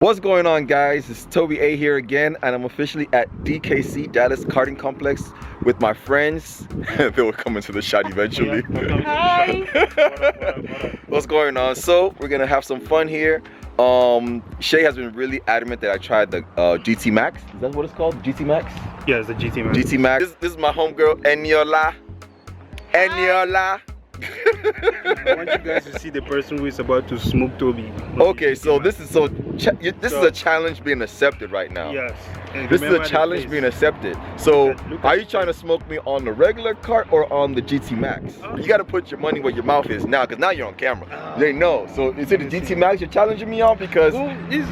What's going on, guys? It's Toby A here again, and I'm officially at DKC, Dallas Karting Complex, with my friends. They will come into the shot eventually. Hi. What's going on? So we're gonna have some fun here. Shay has been really adamant that I tried the GTmax. Is that what it's called? GTmax? Yeah, it's the GTmax. GTmax. This is my homegirl, Eniola. Eniola. I want you guys to see the person who is about to smoke Toby. Okay, so this is a challenge being accepted right now. Yes. This is a challenge being accepted. So, are you trying to smoke me on the regular kart or on the GTmax? You got to put your money where your mouth is now, because now you're on camera. They know. So, is it the GTmax you're challenging me on? Because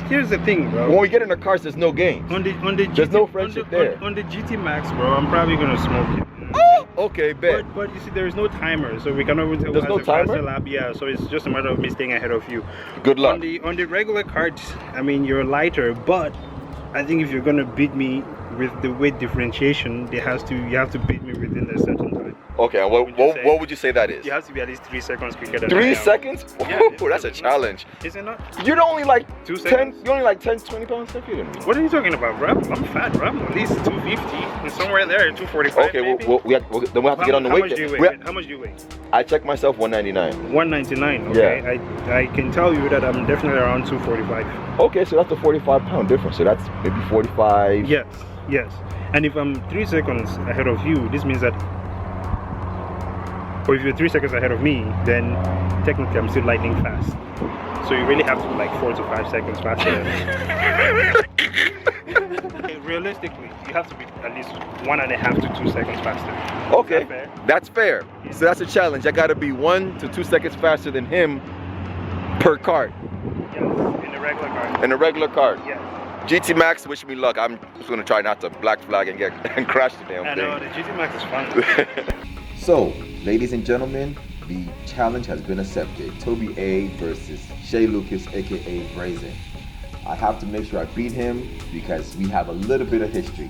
here's the thing, bro. When we get in the cars, there's no games. There's no friendship there. On the GTmax, bro, I'm probably gonna smoke it. Oh, okay, bet. But you see, there is no timer, so we cannot even tell. There's no timer? Lap. Yeah, so it's just a matter of me staying ahead of you. Good luck. On the regular carts, I mean, you're lighter, but I think if you're gonna beat me with the weight differentiation, you have to beat me within a certain time. Okay, and what would you say that is? You have to be at least 3 seconds quicker than 3 seconds? Yeah, Ooh, that's a challenge. Is it not? You're only like 2 10, seconds. you're only like 10, 20 pounds heavier than me. What are you talking about, bro? I'm fat, bro. At least 250, somewhere there, 245. Okay, maybe. then we'll have to get on the How weight. much do you weigh? How much do you weigh? I checked myself 199. 199. Okay, Yeah. I can tell you that I'm definitely around 245. Okay, so that's a 45-pound difference. So that's maybe 45. Yes, yes. And if I'm 3 seconds ahead of you, this means that. Or if you're 3 seconds ahead of me, then technically I'm still lightning fast. So you really have to be like 4 to 5 seconds faster. Realistically, you have to be at least 1.5 to 2 seconds faster. Okay, Is that fair? that's fair. Yeah. So that's a challenge. I got to be 1 to 2 seconds faster than him per kart. Yes, in the regular car. In a regular kart. Yes. GTmax, wish me luck. I'm just gonna try not to black flag and crash the damn I thing. know, the GTmax is fun. So, ladies and gentlemen, the challenge has been accepted. Toby A versus Shay Lucas, aka BREYZEHN. I have to make sure I beat him because we have a little bit of history.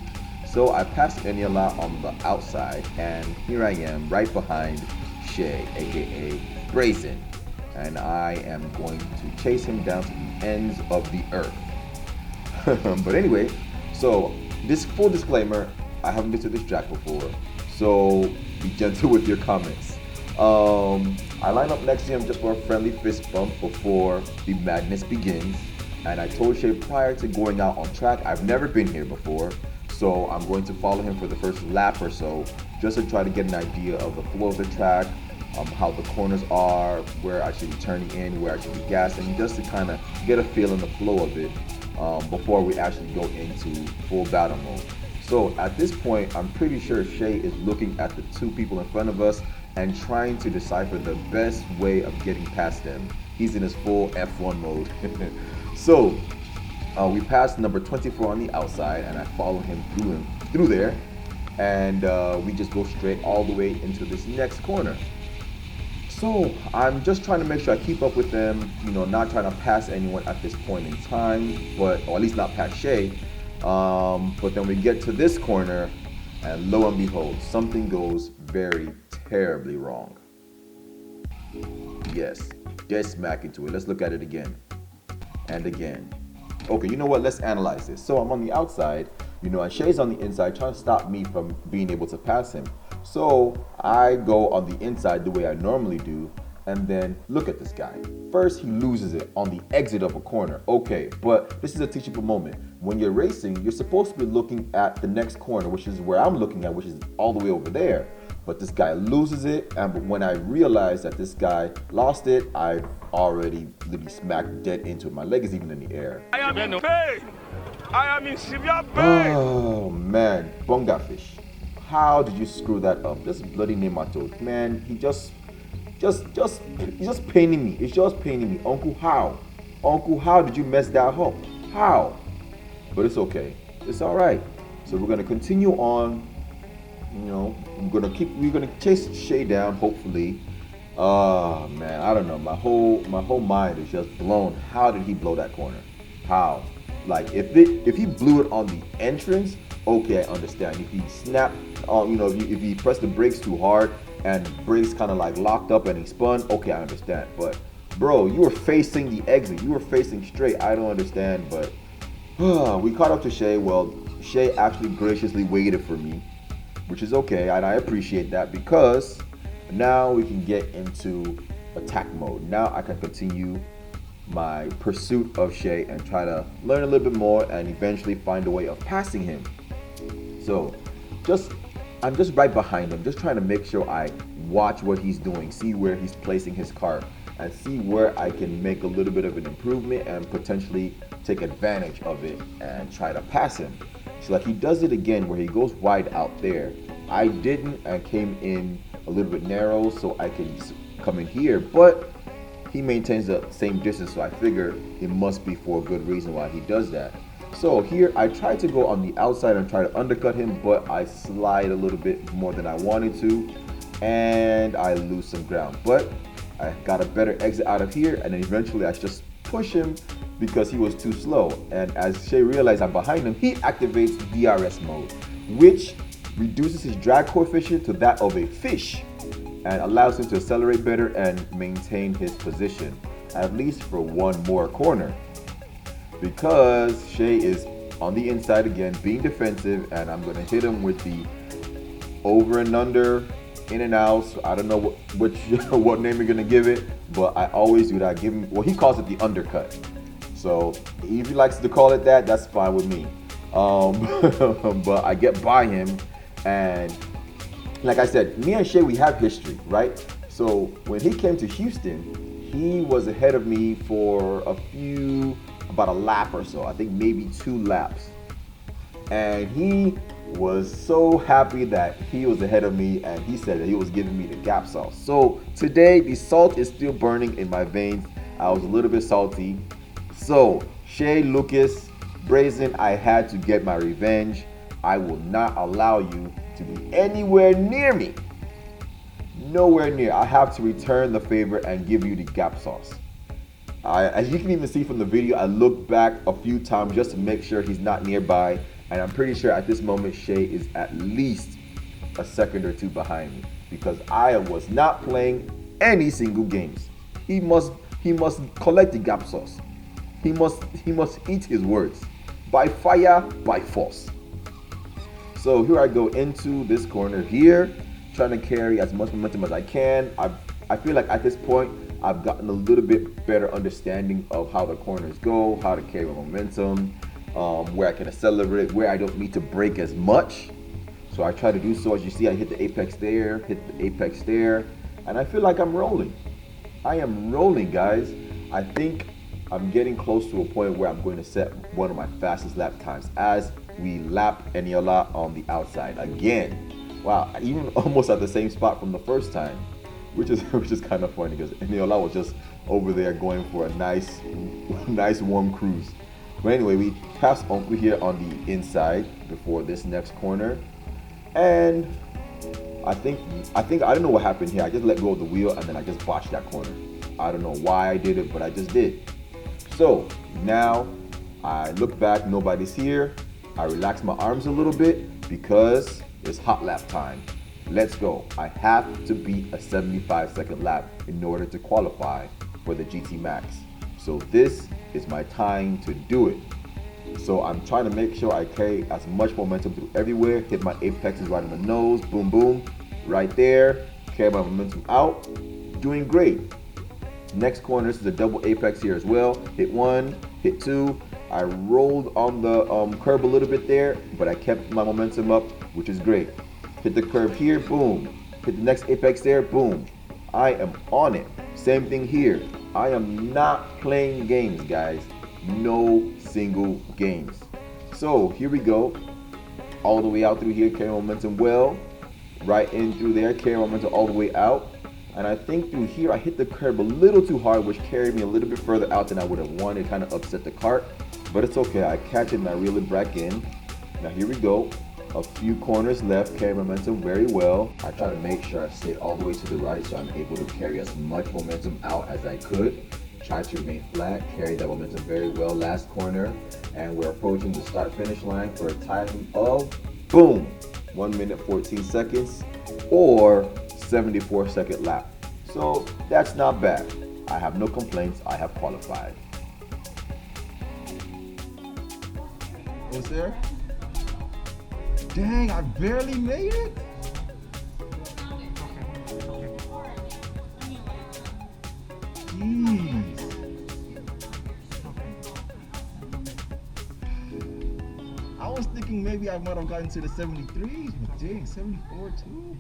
So I passed Eniola on the outside, and here I am right behind Shay, aka BREYZEHN. And I am going to chase him down to the ends of the earth. But anyway, so this full disclaimer, I haven't been to this track before, so be gentle with your comments. I line up next to him just for a friendly fist bump before the madness begins. And I told Shay prior to going out on track, I've never been here before, so I'm going to follow him for the first lap or so, just to try to get an idea of the flow of the track, how the corners are, where I should be turning in, where I should be gassing, just to kind of get a feel in the flow of it before we actually go into full battle mode. So at this point, I'm pretty sure Shay is looking at the two people in front of us and trying to decipher the best way of getting past them. He's in his full F1 mode. So we passed number 24 on the outside, and I follow him through there, and we just go straight all the way into this next corner. So I'm just trying to make sure I keep up with them, you know, not trying to pass anyone at this point in time, or at least not pass Shay. But then we get to this corner, and lo and behold, something goes very terribly wrong. Yes, dead smack into it. Let's look at it again and again. Okay, you know what? Let's analyze this. So I'm on the outside, you know, and Shay's on the inside trying to stop me from being able to pass him. So I go on the inside the way I normally do, and then look at this guy. First, he loses it on the exit of a corner. Okay, but this is a teachable moment. When you're racing, you're supposed to be looking at the next corner, which is where I'm looking at, which is all the way over there. But this guy loses it, and when I realized that this guy lost it, I already literally smacked dead into it. My leg is even in the air. I am in pain. I am in severe pain. Oh man, bunga fish. How did you screw that up? This bloody nematode, man. He's just paining me. It's just paining me. Uncle, how did you mess that up? How? But it's okay. It's all right. So we're gonna continue on. You know, we're gonna chase Shay down. Hopefully. Oh man, I don't know. My whole mind is just blown. How did he blow that corner? How? Like if he blew it on the entrance, okay, I understand. If he snapped, you know, if he pressed the brakes too hard and brakes kind of like locked up and he spun, okay, I understand. But Bro, you were facing the exit. You were facing straight. I don't understand, but we caught up to Shay. Well, Shay actually graciously waited for me, which is okay, and I appreciate that because now we can get into attack mode. Now I can continue my pursuit of Shay and try to learn a little bit more and eventually find a way of passing him. So I'm just right behind him, just trying to make sure I watch what he's doing, see where he's placing his car, and see where I can make a little bit of an improvement and potentially take advantage of it and try to pass him. So like he does it again where he goes wide out there. I didn't and came in a little bit narrow so I can come in here, but he maintains the same distance, so I figure it must be for a good reason why he does that. So here I try to go on the outside and try to undercut him, but I slide a little bit more than I wanted to and I lose some ground. But I got a better exit out of here, and then eventually I just push him because he was too slow. And as Shay realized I'm behind him, he activates DRS mode, which reduces his drag coefficient to that of a fish and allows him to accelerate better and maintain his position, at least for one more corner. Because Shay is on the inside again, being defensive, and I'm gonna hit him with the over and under, in and out. So I don't know what name you're gonna give it, but I always do that. I give him, well, he calls it the undercut. So if he likes to call it that, that's fine with me. But I get by him, and like I said, me and Shay, we have history, right? So when he came to Houston, he was ahead of me for about a lap or so. I think maybe 2 laps. And he was so happy that he was ahead of me, and he said that he was giving me the gap sauce. So today, the salt is still burning in my veins. I was a little bit salty. So Shay, Lucas, BREYZEHN, I had to get my revenge. I will not allow you to be anywhere near me. Nowhere near. I have to return the favor and give you the gap sauce. As you can even see from the video, I looked back a few times just to make sure he's not nearby, and I'm pretty sure at this moment Shay is at least a second or 2 behind me because I was not playing any single games. He must collect the gap sauce. He must eat his words by fire, by force. So here I go into this corner here, trying to carry as much momentum as I can. I feel like at this point I've gotten a little bit better understanding of how the corners go, how to carry my momentum, where I can accelerate, where I don't need to brake as much. So I try to do so. As you see, I hit the apex there, and I feel like I'm rolling. I am rolling, guys. I think I'm getting close to a point where I'm going to set one of my fastest lap times as we lap Eniola on the outside again. Wow, even almost at the same spot from the first time, which is kind of funny because Eniola was just over there going for a nice warm cruise. But anyway, we passed Uncle here on the inside before this next corner, and I don't know what happened here. I just let go of the wheel and then I just botched that corner. I don't know why I did it, but I just did. So now I look back, nobody's here. I relax my arms a little bit because it's hot lap time. Let's go. I have to beat a 75-second lap in order to qualify for the GTmax. So this is my time to do it. So I'm trying to make sure I carry as much momentum through everywhere, hit my apexes right in the nose, boom, boom, right there, carry my momentum out, doing great. Next corner, this is a double apex here as well. Hit 1, hit 2. I rolled on the curb a little bit there, but I kept my momentum up, which is great. Hit the curb here, boom. Hit the next apex there, boom. I am on it. Same thing here. I am not playing games, guys. No single games. So here we go. All the way out through here, carry momentum well. Right in through there, carry momentum all the way out. And I think through here, I hit the curb a little too hard, which carried me a little bit further out than I would have wanted. Kind of upset the cart, but it's okay. I catch it and I reel it back in. Now here we go. A few corners left, carry momentum very well. I try to make sure I stay all the way to the right so I'm able to carry as much momentum out as I could. Try to remain flat, carry that momentum very well. Last corner, and we're approaching the start finish line for a time of, boom, 1 minute 14 seconds or 74-second lap. So that's not bad. I have no complaints. I have qualified. Oh, sir? Dang, I barely made it. Jeez. I was thinking maybe I might have gotten to the 73s, but dang, 74 too?